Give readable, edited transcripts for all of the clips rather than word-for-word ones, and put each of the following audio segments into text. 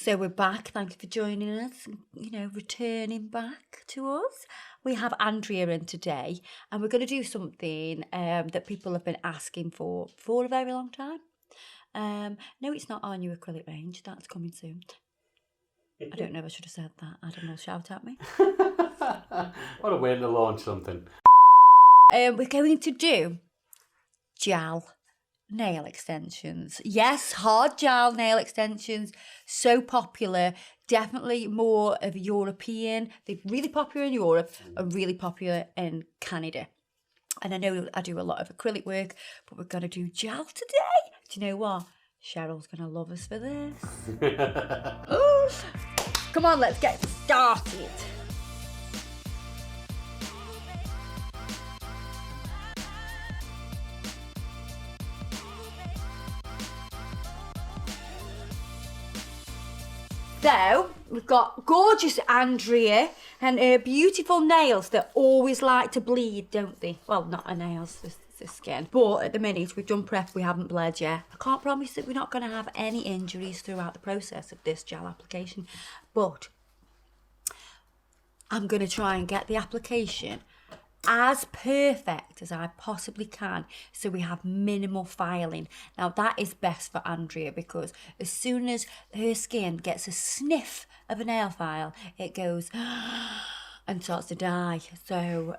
So we're back. Thanks for joining us, returning back to us. We have Andrea in today, and we're going to do something that people have been asking for a very long time. No, it's not our new acrylic range. That's coming soon. I don't know if I should have said that. Adam will shout at me. What a way to launch something. We're going to do gel nail extensions. Yes, hard gel nail extensions. So popular. Definitely more of European. They're really popular in Europe and really popular in Canada. And I know I do a lot of acrylic work, but we're going to do gel today. Do you know what? Cheryl's going to love us for this. Ooh. Come on, let's get started. So, we've got gorgeous Andrea and her beautiful nails that always like to bleed, don't they? Well, not her nails, the skin. But at the minute, we've done prep, we haven't bled yet. I can't promise that we're not going to have any injuries throughout the process of this gel application. But I'm going to try and get the application as perfect as I possibly can, so we have minimal filing. Now that is best for Andrea, because as soon as her skin gets a sniff of a nail file, it goes and starts to die. So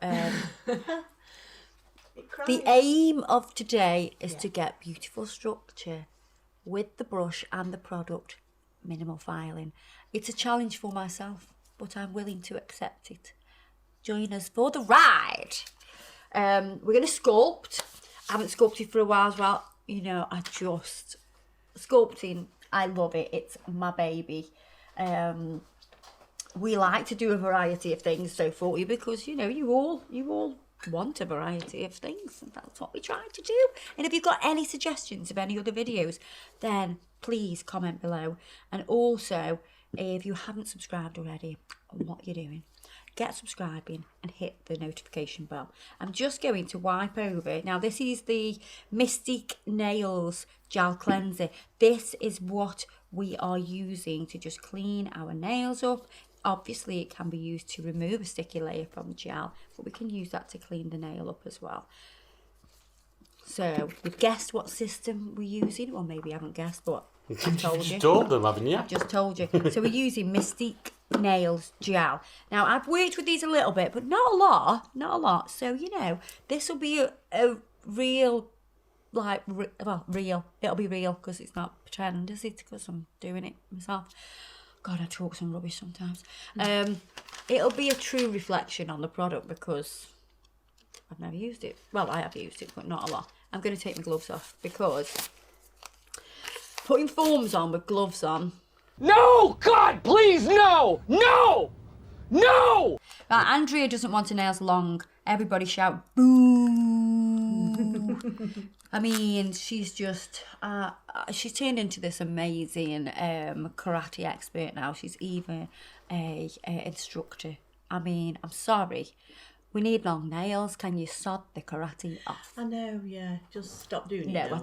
the aim of today is to get beautiful structure with the brush and the product, minimal filing. It's a challenge for myself, but I'm willing to accept it. Join us for the ride. We're going to sculpt. I haven't sculpted for a while as well. Sculpting, I love it. It's my baby. We like to do a variety of things, so for you, because, you all want a variety of things. And that's what we try to do. And if you've got any suggestions of any other videos, then please comment below. And also, if you haven't subscribed already, what you're doing, get subscribing and hit the notification bell. I'm just going to wipe over. Now, this is the Mystique Nails Gel Cleanser. This is what we are using to just clean our nails up. Obviously, it can be used to remove a sticky layer from the gel, but we can use that to clean the nail up as well. So, you've guessed what system we're using, or maybe you haven't guessed, but I told you. You told them, haven't you? I've just told you. So we're using Mystique Nails Gel. Now, I've worked with these a little bit, but not a lot. So, this will be a real, real. It'll be real, because it's not pretend, is it? Because I'm doing it myself. God, I talk some rubbish sometimes. It'll be a true reflection on the product, because I've never used it. Well, I have used it, but not a lot. I'm going to take my gloves off, because putting forms on with gloves on. No! God, please, no! No! No! Right, Andrea doesn't want her nails long. Everybody shout, boo! I mean, she's just, she's turned into this amazing karate expert now. She's even a instructor. I mean, I'm sorry. We need long nails. Can you sod the karate off? I know, yeah. Just stop doing it. No, now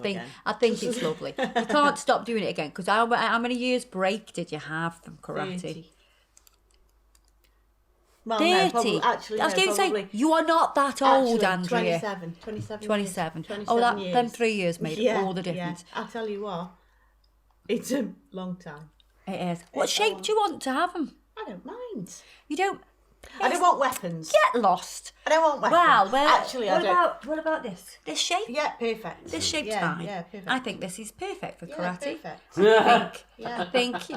I think it's lovely. You can't stop doing it again, because how many years break did you have from karate? 30. Well, 30. No, probably, actually, I was going to probably, say, you are not that old, Andrea. 27. 27. Years. Oh, 27 years. them 3 years made all the difference. Yeah. I'll tell you what, it's a long time. It is. What shape do you want to have them? I don't mind. You don't. I don't want weapons. Get lost. I don't want weapons. Well, actually, I don't. What about this? This shape? Yeah, perfect. This shape's yeah, fine. Yeah, perfect. I think this is perfect for karate. Perfect. I think,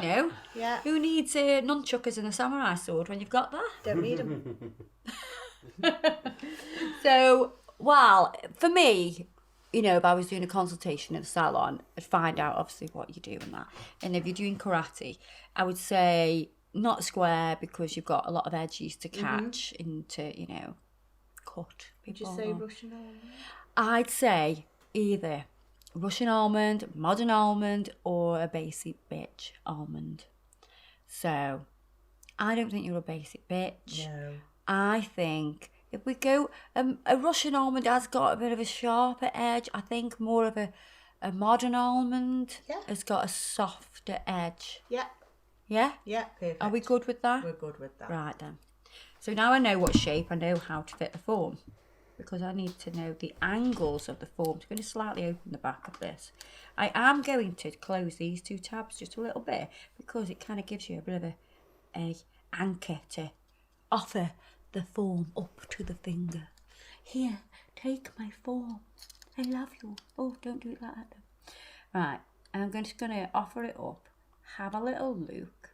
Yeah. who needs nunchuckers and a samurai sword when you've got that? Don't need them. So, well, for me, if I was doing a consultation in a salon, I'd find out obviously what you do and that. And if you're doing karate, I would say not square, because you've got a lot of edges to catch into, cut. Would you say Russian almond? I'd say either Russian almond, modern almond, or a basic bitch almond. So, I don't think you're a basic bitch. No. I think if we go, a Russian almond has got a bit of a sharper edge. I think more of a modern almond has got a softer edge. Yeah. Yeah? Yeah, perfect. Are we good with that? We're good with that. Right then. So now I know what shape, I know how to fit the form. Because I need to know the angles of the form. So I'm going to slightly open the back of this. I am going to close these two tabs just a little bit because it kind of gives you a bit of a anchor to offer the form up to the finger. Here, take my form. I love you. Oh, don't do it like that though. Right, I'm just going to offer it up. Have a little look.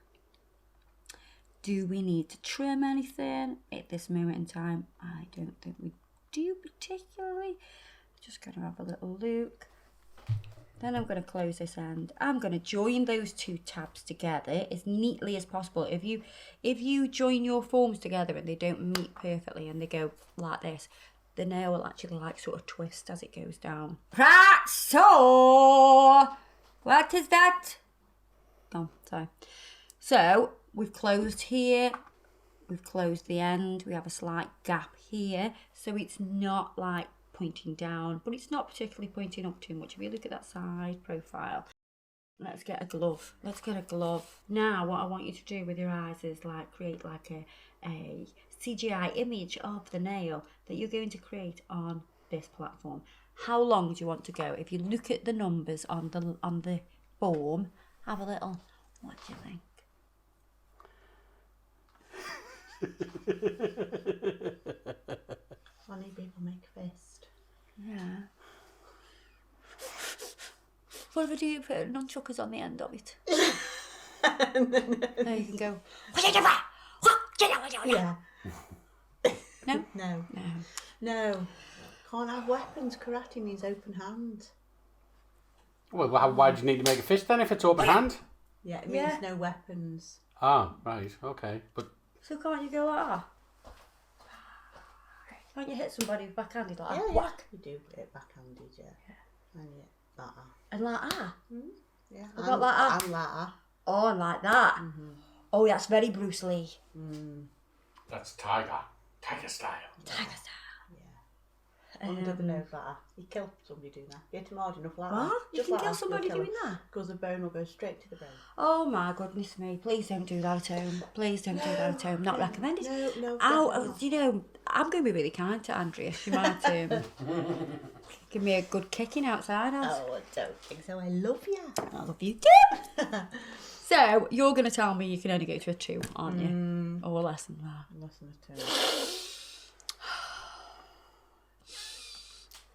Do we need to trim anything at this moment in time? I don't think we do particularly. Just going to have a little look. Then I'm going to close this end. I'm going to join those two tabs together as neatly as possible. If you join your forms together and they don't meet perfectly and they go like this, the nail will actually like sort of twist as it goes down. Right, so what is that? Oh, sorry. So we've closed here. We've closed the end. We have a slight gap here, so it's not like pointing down, but it's not particularly pointing up too much. If you look at that side profile, let's get a glove. Let's get a glove. Now, what I want you to do with your eyes is like create like a CGI image of the nail that you're going to create on this platform. How long do you want to go? If you look at the numbers on the form, have a little. What do you think? Funny people make a fist. Yeah. What if I do put nunchuckers on the end of it? There you can go. Yeah. No? No. No. No. Can't have weapons. Karate means open hand. Well, why do you need to make a fist then if it's open hand? Yeah, it means no weapons. Ah, right, okay. But So can't you go like that? Can't you hit somebody backhanded like that? Yeah, Whack. you do it backhanded, yeah. And yeah, like that. And like that? Yeah. What about like that? And like that. Oh, and like that? Oh, that's very Bruce Lee. that's tiger style. Tiger style. Under the nose like that. You kill somebody doing that. You hit them hard enough like that. What? You Just can like kill that, somebody you'll kill doing them. that? Because the bone will go straight to the brain. Oh my goodness me. Please don't do that at home. Please don't do that at home. Not recommended. No, Ow, you know, I'm going to be really kind to Andrea. She might give me a good kicking outside. Oh, I don't think so. I love you. I love you too. So, you're going to tell me you can only go to a 2, aren't you? Or less than that. Less than a 2.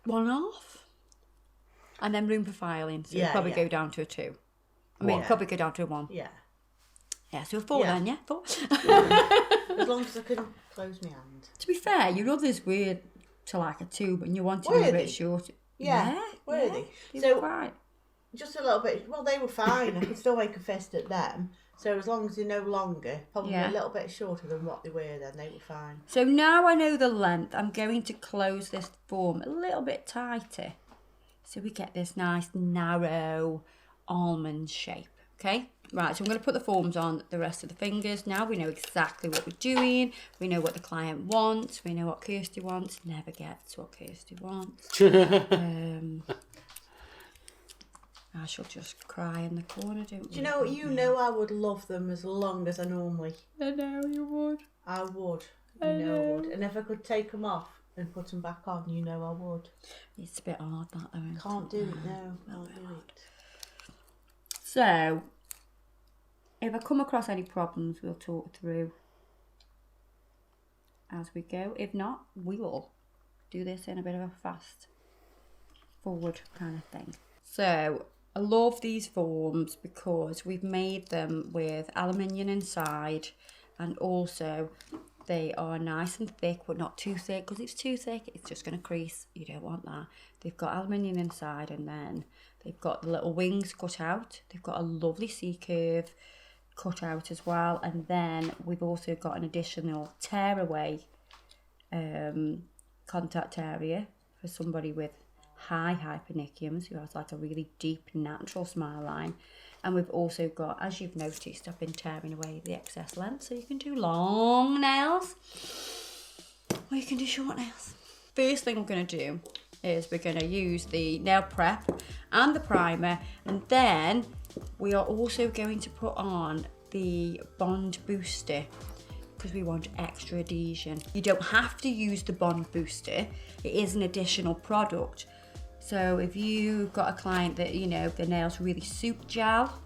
1.5. And then room for filing. So Yeah, you'll probably yeah. go down to a 2. I mean, One. probably go down to a 1. Yeah. Yeah, so a 4 Yeah. then, yeah? 4. As long as I can close my hand. To be fair, your other's weird to like a 2, but you want to be a Worthy. bit shorter. Yeah, worthy. Yeah, So- right. Just a little bit. Well, they were fine. I could still make a fist at them. So as long as they're no longer, probably Yeah. a little bit shorter than what they were then, they were fine. So now I know the length, I'm going to close this form a little bit tighter. So we get this nice narrow almond shape. Okay? Right, so I'm going to put the forms on the rest of the fingers. Now we know exactly what we're doing. We know what the client wants. We know what Kirsty wants. Never gets what Kirsty wants. I shall just cry in the corner, don't Do you know what? You know I would love them as long as I normally. I know you would. I would. You know I would. And if I could take them off and put them back on, you know I would. It's a bit hard, that though. isn't Can't it? do it now. Can't do it. So, if I come across any problems, we'll talk through as we go. If not, we will do this in a bit of a fast forward kind of thing. So, I love these forms because we've made them with aluminium inside, and also they are nice and thick but not too thick, because if it's too thick it's just going to crease. You don't want that. They've got aluminium inside, and then they've got the little wings cut out. They've got a lovely C-curve cut out as well, and then we've also got an additional tear away contact area for somebody with high hypernicums who has like a really deep natural smile line. And we've also got, as you've noticed, I've been tearing away the excess length, so you can do long nails or you can do short nails. First thing we're going to do is we're going to use the nail prep and the primer, and then we are also going to put on the Bond Booster because we want extra adhesion. You don't have to use the Bond Booster. It is an additional product. So if you've got a client that, you know, the nails really suit gel,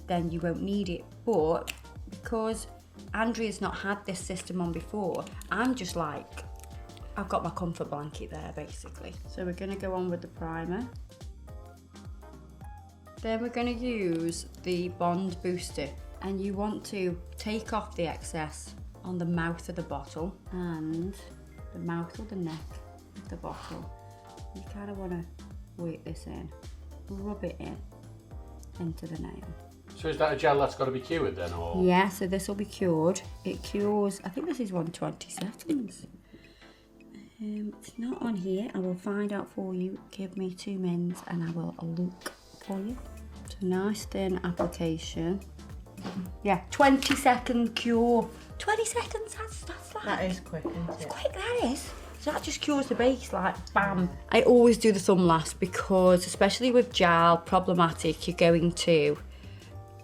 then you won't need it. But because Andrea's not had this system on before, I'm just like, I've got my comfort blanket there basically. So we're gonna go on with the primer. Then we're gonna use the Bond Booster, and you want to take off the excess on the mouth of the bottle and the mouth or the neck of the bottle. You kind of want to work this in, rub it in into the nail. So is that a gel that's got to be cured then, or? Yeah, so this will be cured. It cures, I think this is 120 seconds. It's not on here. I will find out for you. Give me 2 minutes and I will look for you. So nice thin application. Yeah, 20-second cure. 20 seconds, that's like... That is quick, isn't it? It's quick, that is. So that just cures the base, like, bam. I always do the thumb last because, especially with gel, problematic, you're going to...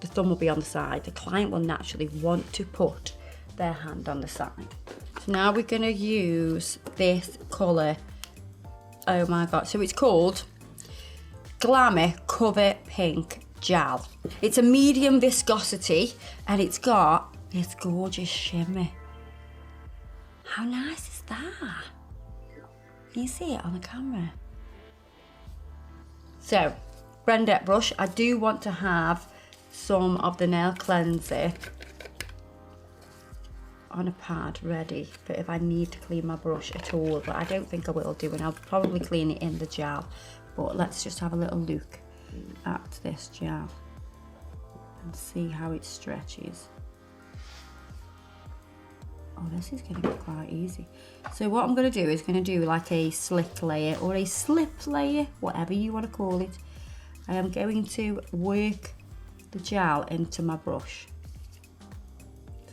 The thumb will be on the side. The client will naturally want to put their hand on the side. So now we're going to use this colour. Oh my God. So it's called Glamour Cover Pink Gel. It's a medium viscosity and it's got this gorgeous shimmer. How nice is that? Can you see it on the camera? So, Brendette brush. I do want to have some of the nail cleanser on a pad ready for if I need to clean my brush at all, but I don't think I will do, and I'll probably clean it in the gel. But let's just have a little look at this gel and see how it stretches. Oh, this is going to be quite easy. So what I'm going to do is going to do like a slick layer or a slip layer, whatever you want to call it. I am going to work the gel into my brush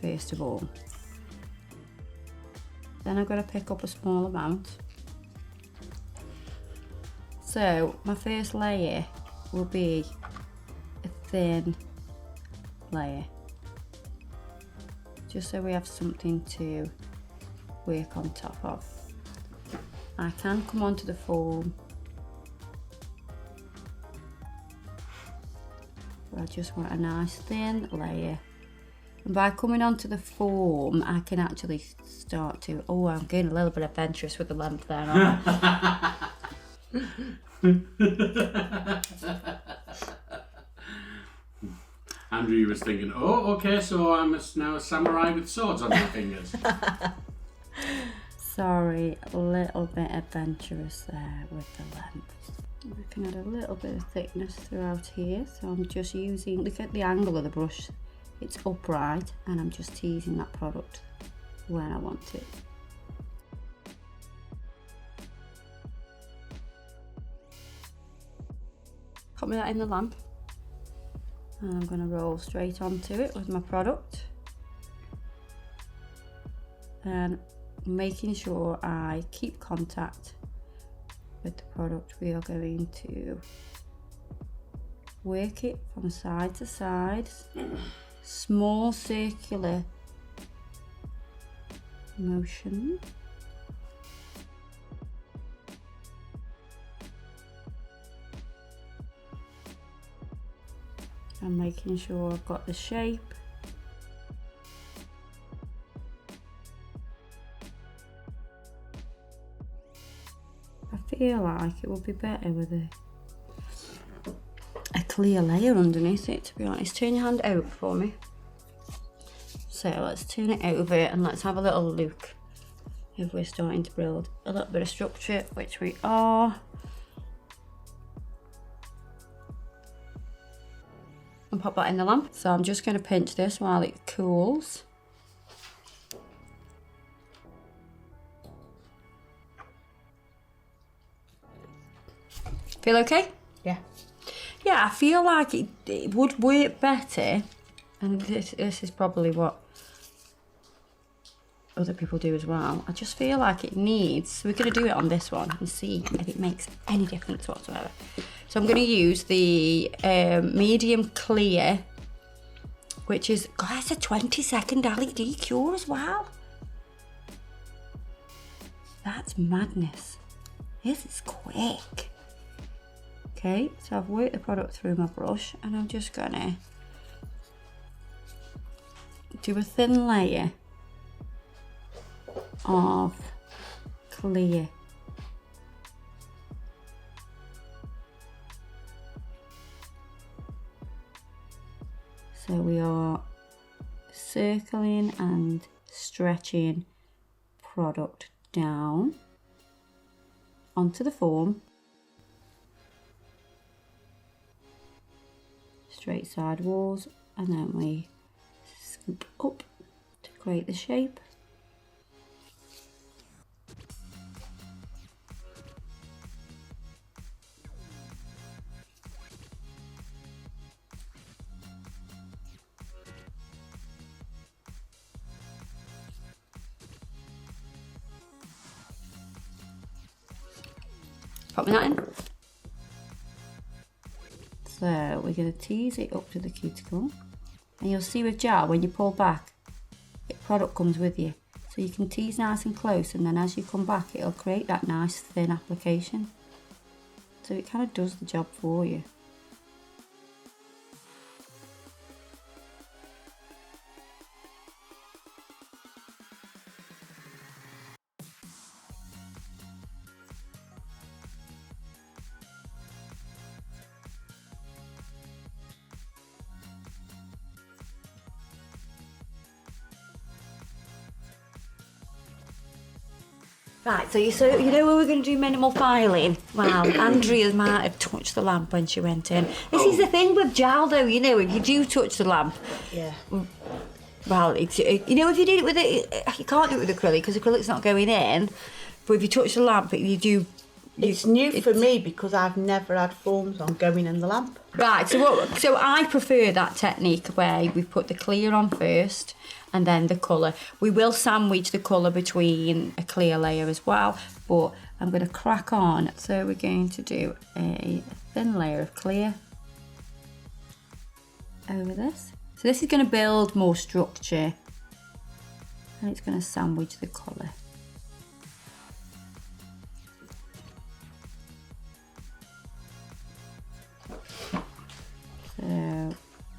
first of all. Then I've got to pick up a small amount. So my first layer will be a thin layer, just so we have something to work on top of. I can come onto the foam, but I just want a nice thin layer. And by coming onto the foam, I can actually start to, oh, I'm getting a little bit adventurous with the length there, aren't I? Andrea was thinking, oh, okay, so I'm now a samurai with swords on my fingers. Sorry, a little bit adventurous there with the length. We can add a little bit of thickness throughout here, so I'm just using, look at the angle of the brush, it's upright, and I'm just teasing that product where I want it. Put me that in the lamp, and I'm going to roll straight onto it with my product, and making sure I keep contact with the product. We are going to work it from side to side, small circular motion. And making sure I've got the shape. I feel like it would be better with a clear layer underneath it, to be honest. Turn your hand over for me. So let's turn it over and let's have a little look if we're starting to build a little bit of structure, which we are. And pop that in the lamp. So I'm just going to pinch this while it cools. Feel okay? Yeah. Yeah, I feel like it would work better, and this is probably what other people do as well. I just feel like it needs, we're going to do it on this one and see if it makes any difference whatsoever. So I'm going to use the medium clear which is, guys, a 20-second LED cure as well. That's madness. This is quick. Okay, so I've worked the product through my brush and I'm just gonna do a thin layer of clear. So we are circling and stretching product down onto the form, straight side walls, and then we scoop up to create the shape. Popping that in. So we're going to tease it up to the cuticle, and you'll see with gel, when you pull back, the product comes with you. So you can tease nice and close, and then as you come back, it'll create that nice thin application. So it kind of does the job for you. Right, so you know when we're going to do minimal filing? Well, Andrea might have touched the lamp when she went in. This is the thing with gel though, you know, if you do touch the lamp, Yeah. well, you know, if you did it with it, you can't do it with acrylic because acrylic's not going in, but if you touch the lamp, you do... It's new for me because I've never had forms on going in the lamp. Right, so I prefer that technique where we put the clear on first and then the colour. We will sandwich the colour between a clear layer as well, but I'm going to crack on. So we're going to do a thin layer of clear over this. So this is going to build more structure and it's going to sandwich the colour. So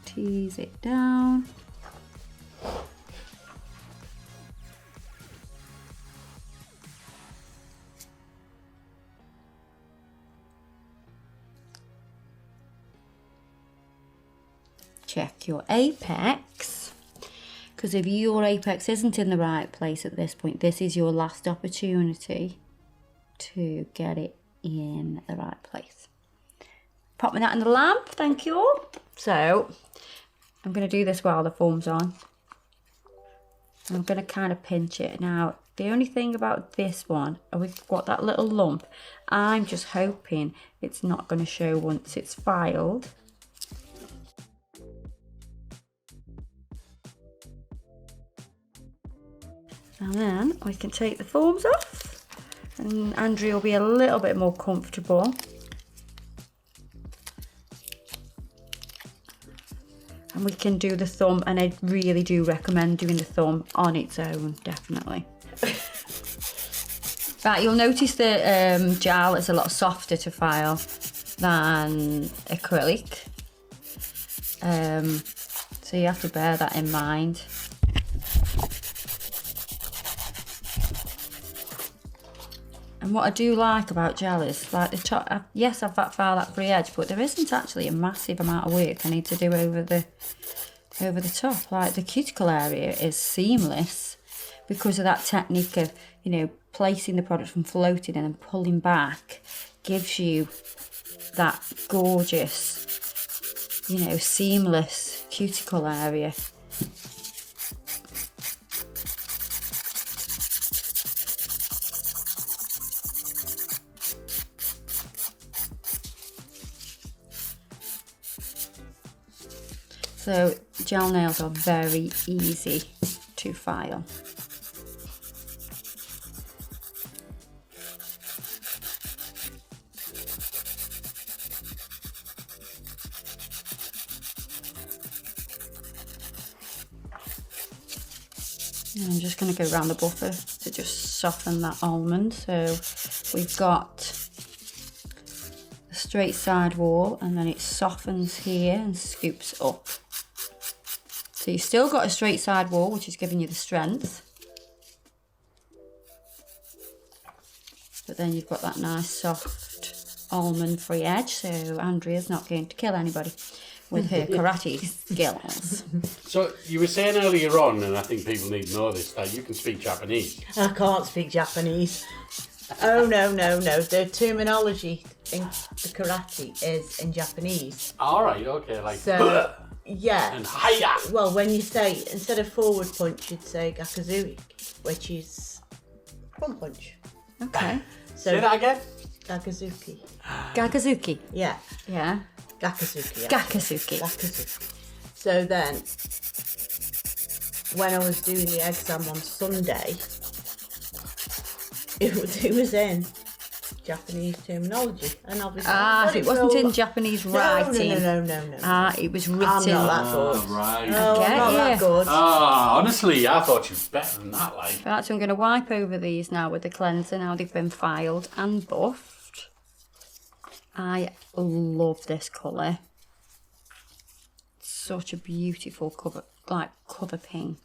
tease it down. Check your apex, because if your apex isn't in the right place at this point, this is your last opportunity to get it in the right place. Popping that in the lamp, thank you all. So I'm going to do this while the foam's on. I'm going to kind of pinch it. Now, the only thing about this one, we've got that little lump. I'm just hoping it's not going to show once it's filed. And then we can take the forms off and Andrea will be a little bit more comfortable. And we can do the thumb, and I really do recommend doing the thumb on its own, definitely. Right, you'll notice that gel is a lot softer to file than acrylic. So you have to bear that in mind. And what I do like about gel is, like the top, yes, I've filed that free edge, but there isn't actually a massive amount of work I need to do over the top. Like the cuticle area is seamless because of that technique of, you know, placing the product from floating and then pulling back gives you that gorgeous, you know, seamless cuticle area. So gel nails are very easy to file. And I'm just going to go around the buffer to just soften that almond. So we've got a straight side wall, and then it softens here and scoops up. So you've still got a straight side wall, which is giving you the strength. But then you've got that nice soft almond free edge, so Andrea's not going to kill anybody with her karate skills. So you were saying earlier on, and I think people need to know this, that you can speak Japanese. I can't speak Japanese. Oh, no. The terminology in the karate is in Japanese. All right, okay, like... So, yeah. And hiya! Well, when you say, instead of forward punch, you'd say gakuzui, which is front punch. Okay. So Say that again? Gakazuki. Gakazuki. Yeah. Yeah. Gakazuki. Gakazuki. Gakazuki. So then, when I was doing the exam on Sunday, it was in Japanese terminology, and obviously. So it wasn't in Japanese writing. No. It was I'm written. not that good. Right. Oh, I'm not that good. Honestly, I thought you was better than that, like. Right, so I'm going to wipe over these now with the cleanser. Now they've been filed and buffed. I love this colour. Such a beautiful cover pink,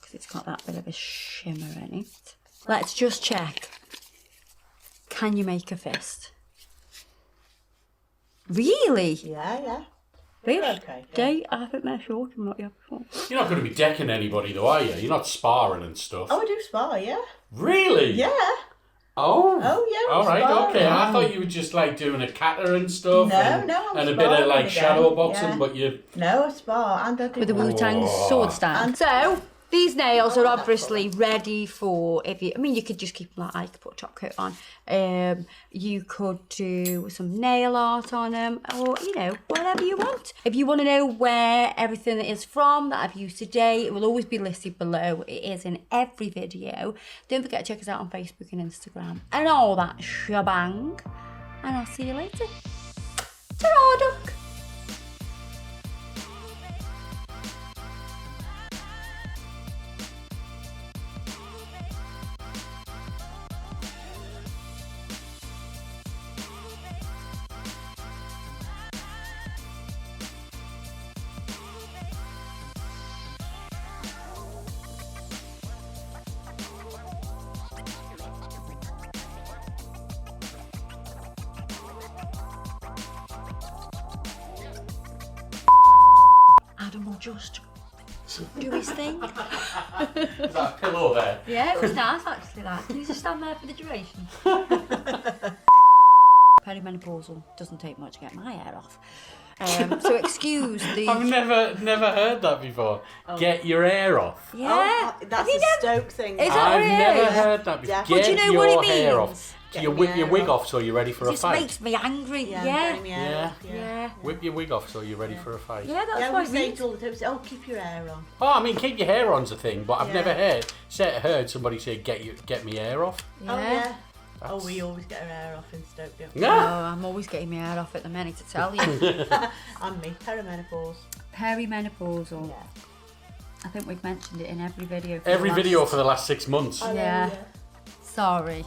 because it's got that bit of a shimmer in it. Let's just check. Can you make a fist? Really? Yeah. Really? Okay, yeah. They haven't met short and what you have before. You're not going to be decking anybody, though, are you? You're not sparring and stuff. Oh, I do spar, yeah. Really? Yeah. Oh. Oh, yeah, All right, spar. okay. I thought you were just like doing a kata and stuff. No, and, I'm and a bit of sparring like again, shadow boxing, yeah. but you. No, I spar, and I do. With the Wu-Tang sword stand. So these nails are obviously ready for, you could just keep them like I could put a top coat on. You could do some nail art on them, or whatever you want. If you want to know where everything is from that I've used today, it will always be listed below. It is in every video. Don't forget to check us out on Facebook and Instagram and all that shebang. And I'll see you later. Ta-ra, duck. Adam will just do his thing. Is that a pillow there? Yeah, it was nice actually. Can you just stand there for the duration? Perimenopausal doesn't take much to get my hair off. So excuse the. I've never heard that before. Get your hair off. Yeah, Oh, that's Have you a never- Stoke thing. Is that I've what it never is? heard that before. Yeah. Get But do you know what it your hair means? off. So Get you your whip your hair wig off. off so you're ready for a This fight. makes me angry. Yeah. Yeah. burn my hair off, Yeah. Whip your wig off so you're ready for a fight. Yeah, that's Yeah, what we it say means. it all the time. We say, oh, keep your hair on. Oh, I mean, keep your hair on's a thing, but I've Yeah. never heard somebody say get me hair off. Oh, yeah. That's- Oh, we always get our hair off in Stoke, don't we? Oh, Yeah. I'm always getting my hair off at the minute to tell you. And me, perimenopause. Perimenopausal. Yeah. I think we've mentioned it in every video. For Every the video last- for the last 6 months. Yeah. Sorry.